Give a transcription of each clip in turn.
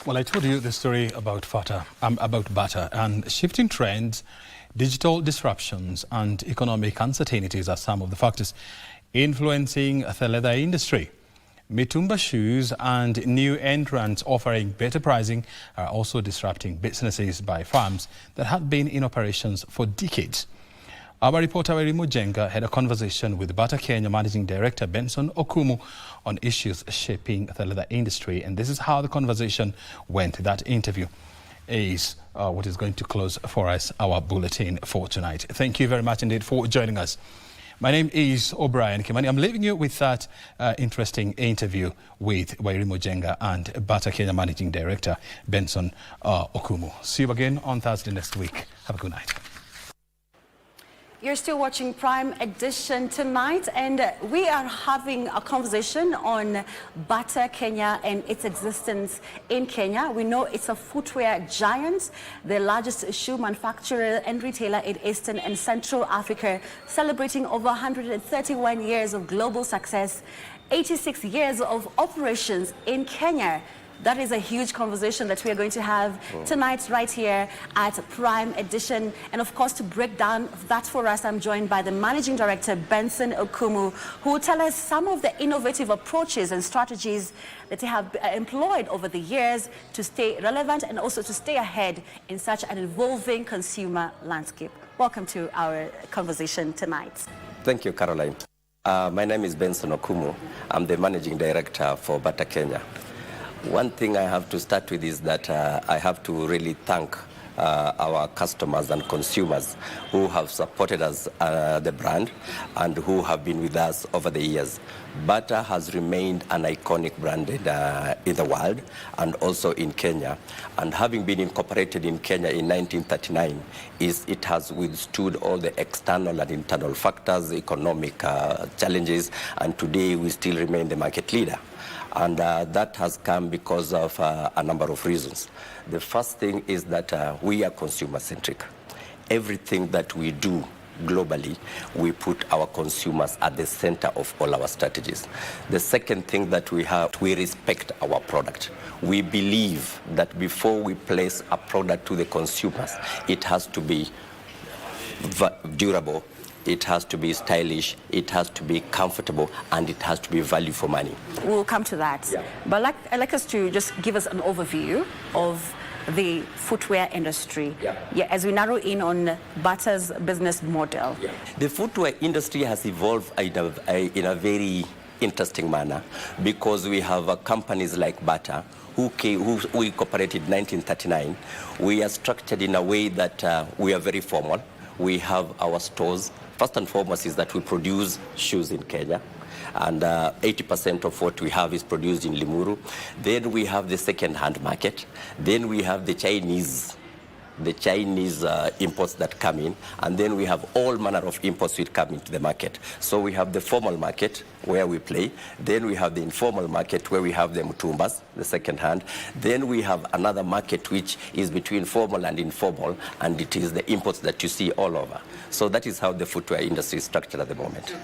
Well, I told you the story about Bata, and shifting trends, digital disruptions, and economic uncertainties are some of the factors influencing the leather industry. Mitumba shoes and new entrants offering better pricing are also disrupting businesses by firms that have been in operations for decades. Our reporter Mujenga had a conversation with Bata Kenya Managing Director Benson Okumu on issues shaping the leather industry, and this is how the conversation went. That interview is what is going to close for us our bulletin for tonight. Thank you very much indeed for joining us. My name is O'Brien Kimani. I'm leaving you with that interesting interview with Mujenga and Bata Kenya Managing Director Benson Okumu. See you again on Thursday next week. Have a good night. You're still watching Prime Edition tonight, and we are having a conversation on Bata Kenya and its existence in Kenya. We know it's a footwear giant, the largest shoe manufacturer and retailer in Eastern and Central Africa, celebrating over 131 years of global success, 86 years of operations in Kenya. That is a huge conversation that we are going to have tonight right here at Prime Edition. And of course, to break down that for us, I'm joined by the Managing Director, Benson Okumu, who will tell us some of the innovative approaches and strategies that they have employed over the years to stay relevant and also to stay ahead in such an evolving consumer landscape. Welcome to our conversation tonight. Thank you, Caroline. My name is Benson Okumu. I'm the Managing Director for Bata Kenya. One thing I have to start with is that I have to really thank our customers and consumers who have supported us, the brand, and who have been with us over the years. Bata has remained an iconic brand in the world and also in Kenya. And having been incorporated in Kenya in 1939, it has withstood all the external and internal factors, economic challenges, and today we still remain the market leader. And that has come because of a number of reasons. The first thing is that we are consumer-centric. Everything that we do globally, we put our consumers at the center of all our strategies. The second thing that we have, we respect our product. We believe that before we place a product to the consumers, it has to be durable, it has to be stylish, it has to be comfortable, and it has to be value for money. We'll come to that. Yeah. But I'd like us to just give us an overview of the footwear industry. Yeah, as we narrow in on Bata's business model. Yeah. The footwear industry has evolved in a very interesting manner because we have companies like Bata who incorporated in 1939. We are structured in a way that we are very formal. We have our stores. First and foremost is that we produce shoes in Kenya, and 80% of what we have is produced in Limuru. Then we have the second-hand market. Then we have the Chinese imports that come in, and then we have all manner of imports which come into the market. So we have the formal market where we play. Then we have the informal market where we have the mutumbas, the second hand. Then we have another market which is between formal and informal, and it is the imports that you see all over. So that is how the footwear industry is structured at the moment.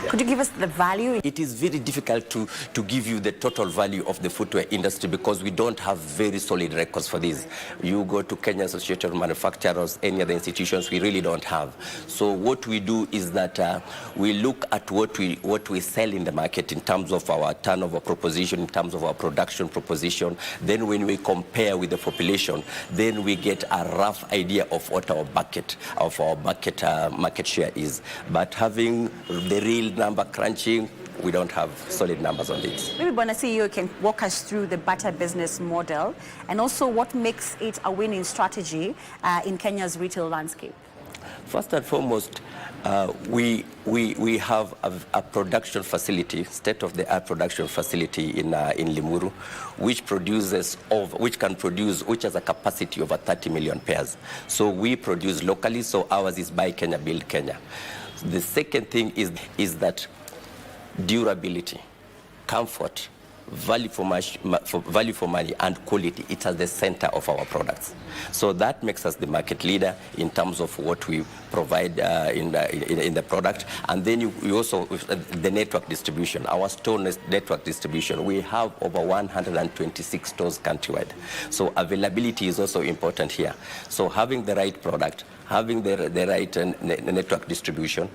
Could you give us the value? It is very difficult to give you the total value of the footwear industry because we don't have very solid records for this. You go to Kenya Association of Manufacturers, any other institutions, we really don't have. So what we do is that we look at what we sell in the market in terms of our turnover proposition, in terms of our production proposition. Then when we compare with the population, then we get a rough idea of what our market share is. But having the real number crunching, we don't have solid numbers on this. Maybe Bwana CEO can walk us through the Bata business model and also what makes it a winning strategy in Kenya's retail landscape. First and foremost, we have a production facility, state-of-the-art production facility in Limuru, which has a capacity of 30 million pairs. So we produce locally, so ours is Buy Kenya, Build Kenya. The second thing is that durability, comfort, value for money and quality. It's at the center of our products. So that makes us the market leader in terms of what we provide in the product. And then you also, the network distribution, our store network distribution, we have over 126 stores countrywide. So availability is also important here. So having the right product, having the right network distribution,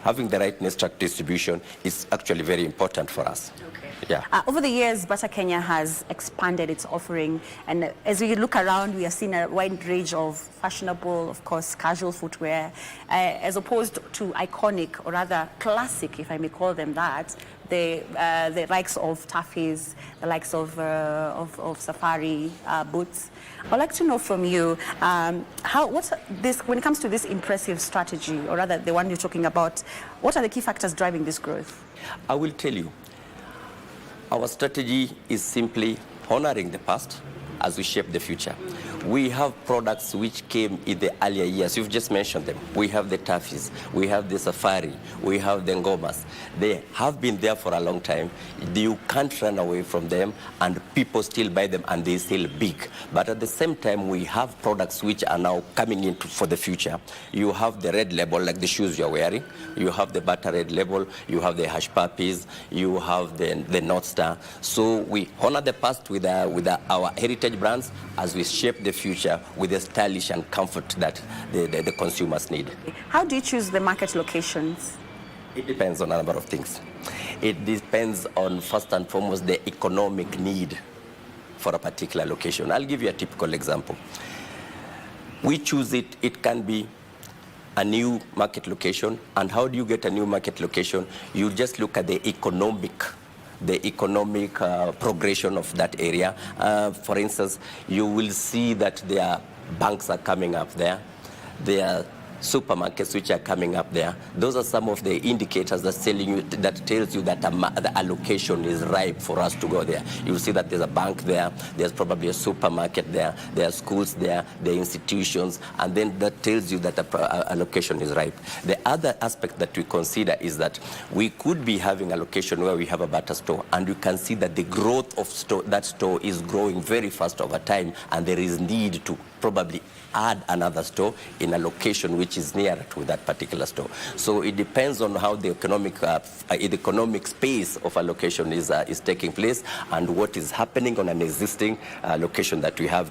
having the right network distribution is actually very important for us. Okay. Yeah. Over the years, Bata Kenya has expanded its offering, and as we look around, we are seeing a wide range of fashionable, of course, casual footwear, as opposed to iconic, or rather classic, if I may call them that, the likes of Taffies, the likes of safari boots. I'd like to know from you, what's this, when it comes to this impressive strategy, or rather the one you're talking about, what are the key factors driving this growth? I will tell you. Our strategy is simply honoring the past as we shape the future. We have products which came in the earlier years. You've just mentioned them. We have the Taffies, we have the Safari, we have the Ngomas. They have been there for a long time. You can't run away from them, and people still buy them, and they're still big. But at the same time, we have products which are now coming in for the future. You have the red label, like the shoes you're wearing. You have the Bata red label. You have the Hush Puppies. You have the North Star. So we honor the past with our heritage brands as we shape the future with the stylish and comfort that the consumers need. How do you choose the market locations? It depends on a number of things. It depends on, first and foremost, the economic need for a particular location. I'll give you a typical example. We choose it, it can be a new market location. And how do you get a new market location? You just look at the economic progression of that area. For instance, you will see that there banks are coming up there. There are supermarkets which are coming up there. Those are some of the indicators that tells you that the allocation is ripe for us to go there. You'll see that there's a bank there, there's probably a supermarket there, there are schools there, there are institutions, and then that tells you that the allocation is ripe. The other aspect that we consider is that we could be having a location where we have a Bata store, and you can see that the growth of that store is growing very fast over time, and there is need to probably add another store in a location which is nearer to that particular store. So it depends on how the economic space of a location is taking place, and what is happening on an existing location that we have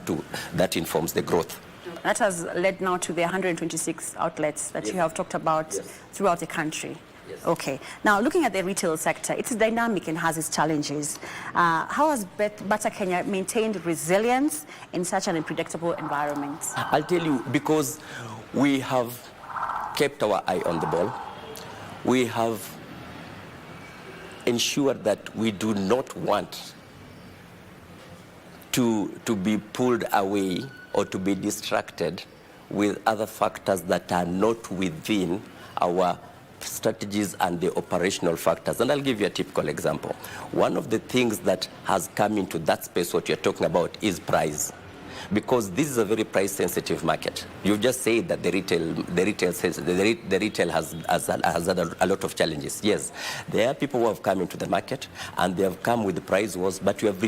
that informs the growth. That has led now to the 126 outlets that you have talked about throughout the country. Yes. Okay. Now, looking at the retail sector, it's dynamic and has its challenges. How has Bata Kenya maintained resilience in such an unpredictable environment? I'll tell you, because we have kept our eye on the ball. We have ensured that we do not want to be pulled away or to be distracted with other factors that are not within our strategies and the operational factors. And I'll give you a typical example. One of the things that has come into that space, what you're talking about, is price. Because this is a very price-sensitive market. You've just said that the retail has had a lot of challenges. Yes, there are people who have come into the market and they have come with the price wars, but we have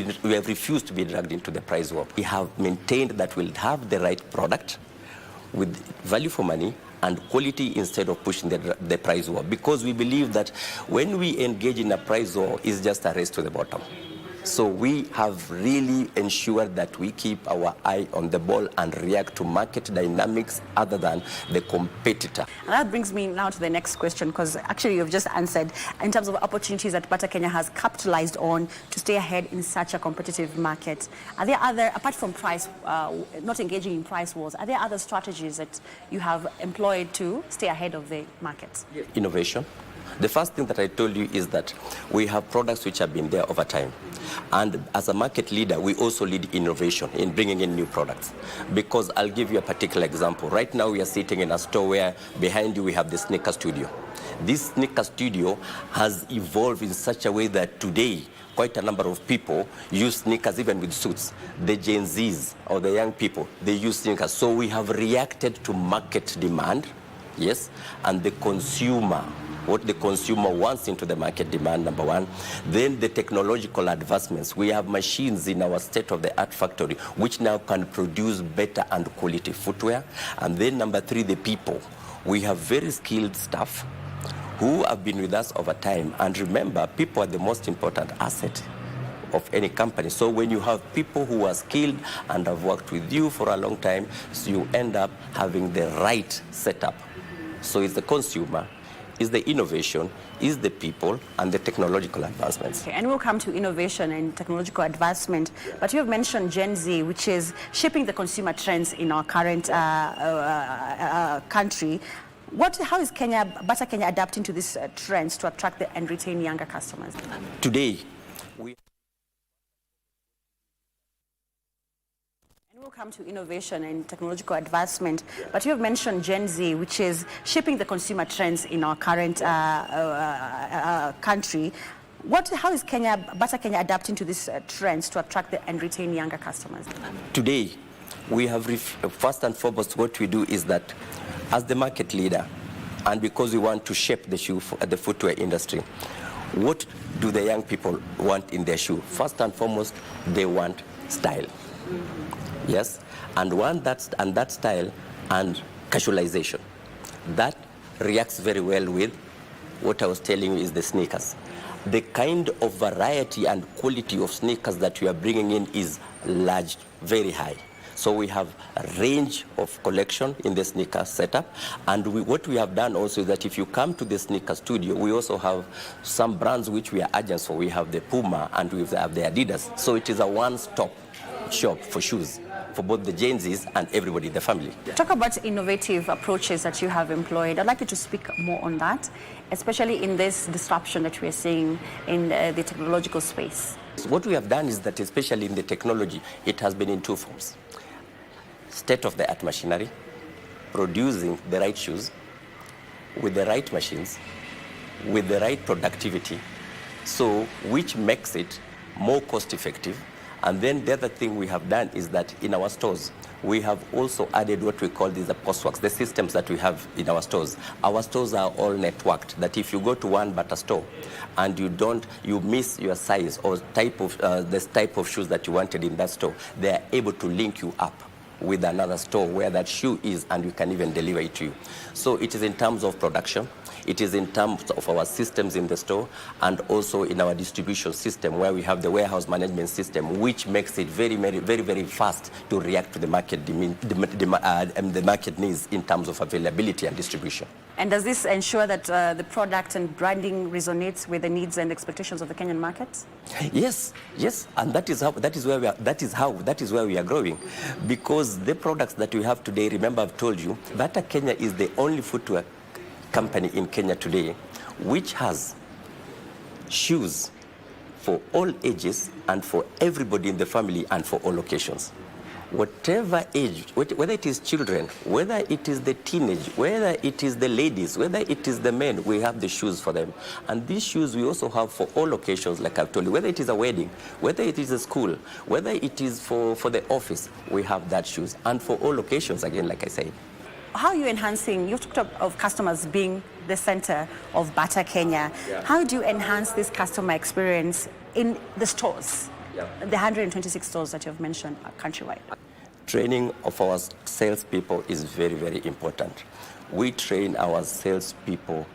refused to be dragged into the price war. We have maintained that we'll have the right product with value for money and quality instead of pushing the price war, because we believe that when we engage in a price war, it's just a race to the bottom. So we have really ensured that we keep our eye on the ball and react to market dynamics other than the competitor. And that brings me now to the next question, because actually you've just answered in terms of opportunities that Bata Kenya has capitalized on to stay ahead in such a competitive market. Are there other, apart from price, not engaging in price wars, are there other strategies that you have employed to stay ahead of the market? Innovation. The first thing that I told you is that we have products which have been there over time. And as a market leader, we also lead innovation in bringing in new products. Because I'll give you a particular example. Right now, we are sitting in a store where behind you we have the sneaker studio. This sneaker studio has evolved in such a way that today, quite a number of people use sneakers even with suits. The Gen Zs or the young people, they use sneakers. So we have reacted to market demand yes, and the consumer, what the consumer wants into the market demand, number one. Then the technological advancements. We have machines in our state-of-the-art factory which now can produce better and quality footwear. And then number three, the people. We have very skilled staff who have been with us over time. And remember, people are the most important asset of any company. So when you have people who are skilled and have worked with you for a long time, so you end up having the right setup. So it's the consumer, is the innovation, is the people, and the technological advancements. Okay, and we'll come to innovation and technological advancement, but you have mentioned Gen Z, which is shaping the consumer trends in our current country. How is Bata Kenya adapting to these trends to attract and retain younger customers? Today, We'll come to innovation and technological advancement, but you have mentioned Gen Z, which is shaping the consumer trends in our current country. How is Bata Kenya adapting to these trends to attract and retain younger customers? Today, we have, first and foremost, what we do is that as the market leader, and because we want to shape the footwear industry, what do the young people want in their shoe? First and foremost, they want style. Yes, and that style and casualization. That reacts very well with what I was telling you is the sneakers. The kind of variety and quality of sneakers that we are bringing in is large, very high. So we have a range of collection in the sneaker setup. And what we have done also is that if you come to the sneaker studio, we also have some brands which we are agents for. We have the Puma and we have the Adidas. So it is a one-stop shop for shoes for both the Gen Zs and everybody in the family. Talk about innovative approaches that you have employed. I'd like you to speak more on that, especially in this disruption that we are seeing in the technological space. What we have done is that, especially in the technology, it has been in two forms. State-of-the-art machinery, producing the right shoes with the right machines, with the right productivity, so which makes it more cost-effective. And then the other thing we have done is that in our stores, we have also added what we call the postworks, the systems that we have in our stores. Our stores are all networked, that if you go to one Bata store and you miss your size or this type of shoes that you wanted in that store, they are able to link you up with another store where that shoe is, and we can even deliver it to you. So it is in terms of production, it is in terms of our systems in the store, and also in our distribution system where we have the warehouse management system, which makes it very, very, very, very fast to react to the market the market needs in terms of availability and distribution. And does this ensure that the product and branding resonates with the needs and expectations of the Kenyan market? Yes, and that is where we are growing, because the products that we have today, remember I've told you, Bata Kenya is the only footwear company in Kenya today which has shoes for all ages and for everybody in the family and for all occasions. Whatever age, whether it is children, whether it is the teenage, whether it is the ladies, whether it is the men, we have the shoes for them. And these shoes we also have for all occasions, like I've told you, whether it is a wedding, whether it is a school, whether it is for the office, we have that shoes. And for all occasions, again, like I said. How are you enhancing, you've talked of customers being the center of Bata Kenya. Yeah. How do you enhance this customer experience in the stores? Yeah. The 126 stores that you've mentioned countrywide. Training of our salespeople is very, very important. We train our salespeople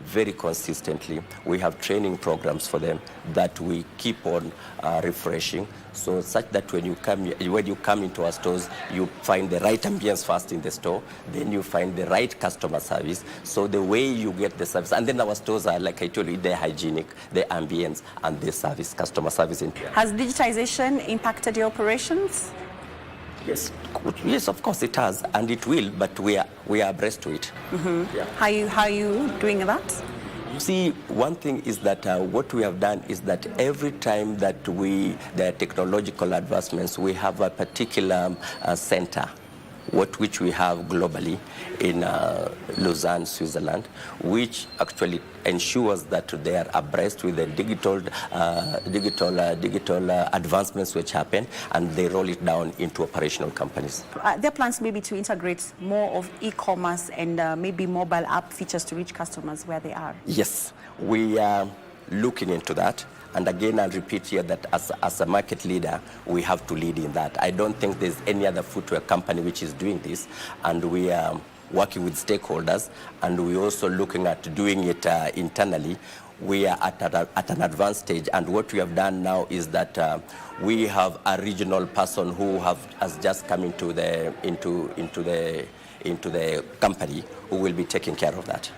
very consistently. We have training programs for them that we keep on refreshing, so such that when you come into our stores, you find the right ambience first in the store, then you find the right customer service. So the way you get the service, and then our stores are, like I told you, they're hygienic, the ambience, and the service, customer service. Has digitization impacted your operations? Yes, of course it has, and it will, but we are abreast to it. Mm-hmm. Yeah. How are you doing that? You see, one thing is that what we have done is that every time that there are technological advancements, we have a particular center which we have globally in Lausanne, Switzerland, which actually ensures that they are abreast with the digital advancements which happen, and they roll it down into operational companies. There are plans maybe to integrate more of e-commerce and maybe mobile app features to reach customers where they are. Yes, we are looking into that. And again, I'll repeat here that as a market leader, we have to lead in that. I don't think there's any other footwear company which is doing this, and we are working with stakeholders, and we're also looking at doing it internally. We are at an advanced stage, and what we have done now is that we have a regional person who has just come into the company who will be taking care of that.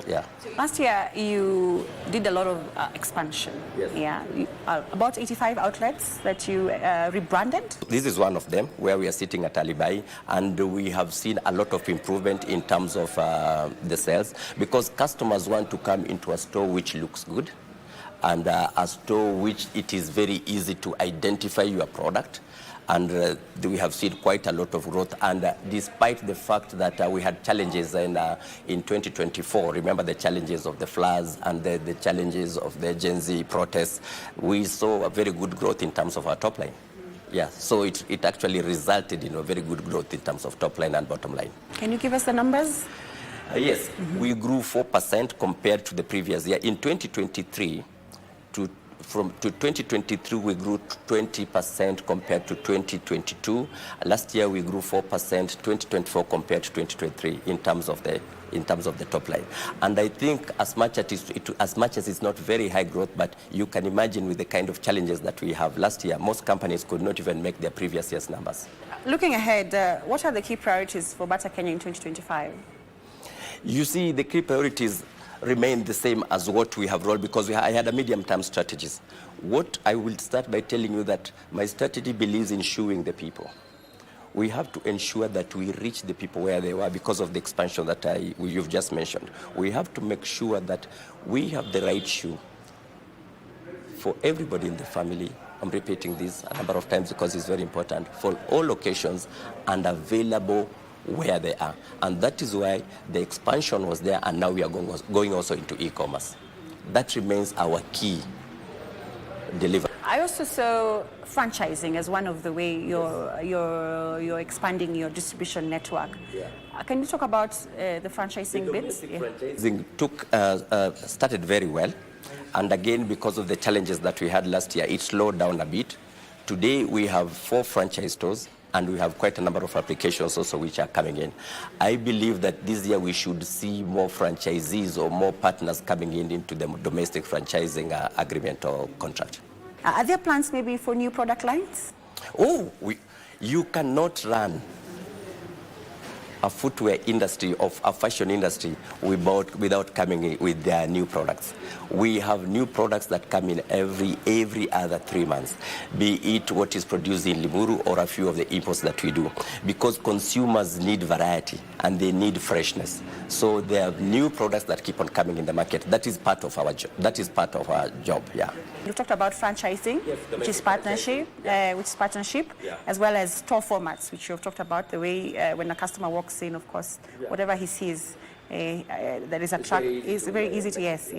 Yeah. Last year, you did a lot of expansion. Yes. Yeah, about 85 outlets that you rebranded. This is one of them where we are sitting at Alibai, and we have seen a lot of improvement in terms of the sales, because customers want to come into a store which looks good, and a store which it is very easy to identify your product. And we have seen quite a lot of growth. And despite the fact that we had challenges in 2024, remember the challenges of the floods and the challenges of the Gen Z protests, we saw a very good growth in terms of our top line. Yeah, so it actually resulted in a very good growth in terms of top line and bottom line. Can you give us the numbers? Yes, we grew 4% compared to the previous year. In 2023, to 2023, we grew 20% compared to 2022. Last year, we grew 4%, 2024 compared to 2023 in terms of the top line. And I think as much as it's not very high growth, but you can imagine with the kind of challenges that we have last year, most companies could not even make their previous year's numbers. Looking ahead, what are the key priorities for Bata Kenya in 2025? You see, the key priorities remain the same as what we have rolled, because I had a medium-term strategies. What I will start by telling you that my strategy believes in showing the people. We have to ensure that we reach the people where they were because of the expansion that you've just mentioned. We have to make sure that we have the right shoe for everybody in the family. I'm repeating this a number of times because it's very important, for all locations and available where they are. And that is why the expansion was there, and now we are going also into e-commerce. That remains our key delivery. I also saw franchising as one of the way you're expanding your distribution network. Yeah. Can you talk about the franchising bits? Franchising started very well, and again, because of the challenges that we had last year, it slowed down a bit. Today we have 4 franchise stores, and we have quite a number of applications also which are coming in. I believe that this year we should see more franchisees or more partners coming into the domestic franchising agreement or contract. Are there plans maybe for new product lines? Oh, you cannot run a footwear industry or a fashion industry without coming in with their new products. We have new products that come in every other 3 months, be it what is produced in Limuru or a few of the imports that we do, because consumers need variety and they need freshness. So there are new products that keep on coming in the market. That is part of our job. Yeah. You talked about franchising, yes, which is partnership, Yeah. as well as store formats, which you've talked about, the way when a customer walks in, of course, Yeah. whatever he sees that is attractive is very easy to, yes.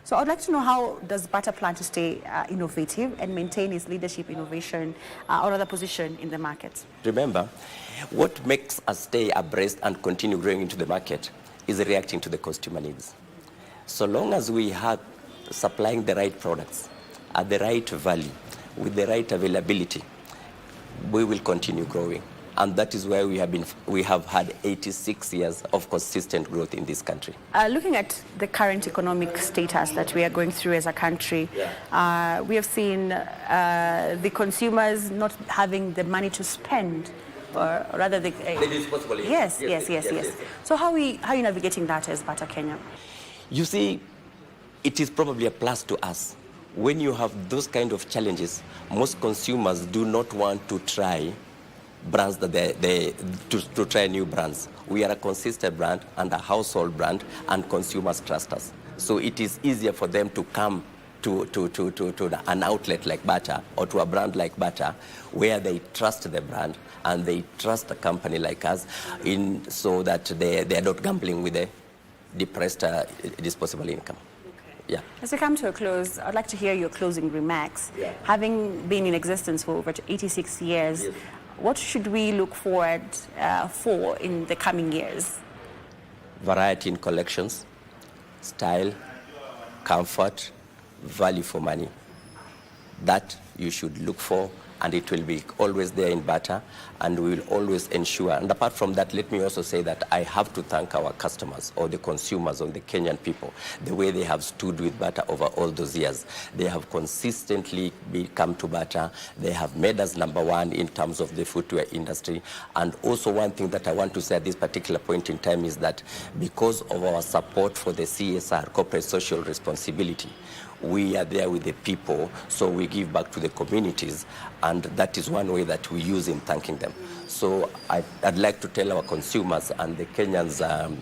So I'd like to know, how does Bata plan to stay innovative and maintain its leadership innovation or other position in the market? Remember, what makes us stay abreast and continue growing into the market is reacting to the consumer needs. So long as we have supplying the right products at the right value with the right availability, we will continue growing. And that is why we have had 86 years of consistent growth in this country. Looking at the current economic status that we are going through as a country, we have seen the consumers not having the money to spend, or rather the disposable income. Yes. So how are you navigating that as Bata Kenya? You see, it is probably a plus to us. When you have those kind of challenges, most consumers do not want to try brands that to try new brands. We are a consistent brand and a household brand, and consumers trust us. So it is easier for them to come to an outlet like Bata or to a brand like Bata, where they trust the brand and they trust a company like us, so that they are not gambling with a depressed disposable income. Yeah. As we come to a close, I'd like to hear your closing remarks. Yeah. Having been in existence for over 86 years, yes, what should we look forward for in the coming years? Variety in collections, style, comfort, value for money. That you should look for, and it will be always there in Bata, and we will always ensure. And apart from that, let me also say that I have to thank our customers or the consumers or the Kenyan people, the way they have stood with Bata over all those years. They have consistently come to Bata. They have made us #1 in terms of the footwear industry. And also one thing that I want to say at this particular point in time is that because of our support for the CSR, corporate social responsibility, we are there with the people, so we give back to the communities, and that is one way that we use in thanking them. So I'd like to tell our consumers and the Kenyans,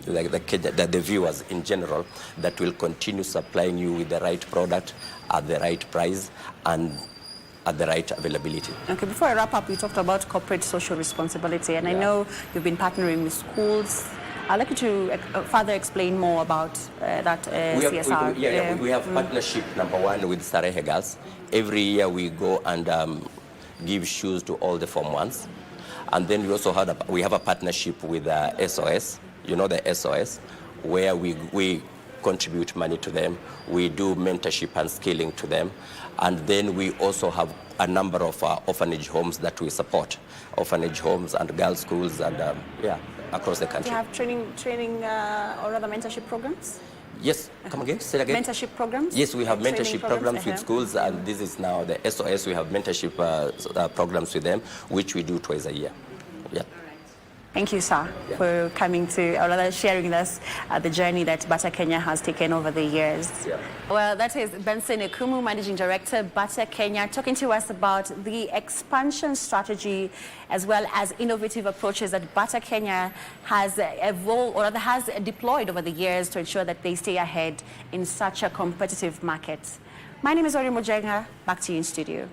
the viewers in general, that we'll continue supplying you with the right product at the right price and at the right availability. Okay, before I wrap up, you talked about corporate social responsibility, and I know you've been partnering with schools. I'd like you to further explain more about that CSR. We have partnership #1 with Starehe Girls. Every year we go and give shoes to all the Form 1s. And then we also we have a partnership with SOS, you know, the SOS, where we contribute money to them. We do mentorship and skilling to them. And then we also have a number of orphanage homes that we support. Orphanage homes and girls' schools and, across the country. Do you have training or other mentorship programs? Yes, come again, say it again. Mentorship programs? Yes, we have mentorship programs with schools, and this is now the SOS. We have mentorship programs with them, which we do twice a year. Yeah. Thank you, sir, for coming to, or rather sharing with us the journey that Bata Kenya has taken over the years. Yeah. Well, that is Benson Ekumu, Managing Director, Bata Kenya, talking to us about the expansion strategy as well as innovative approaches that Bata Kenya has evolved, or rather has deployed over the years to ensure that they stay ahead in such a competitive market. My name is Ori Mojenga. Back to you in studio.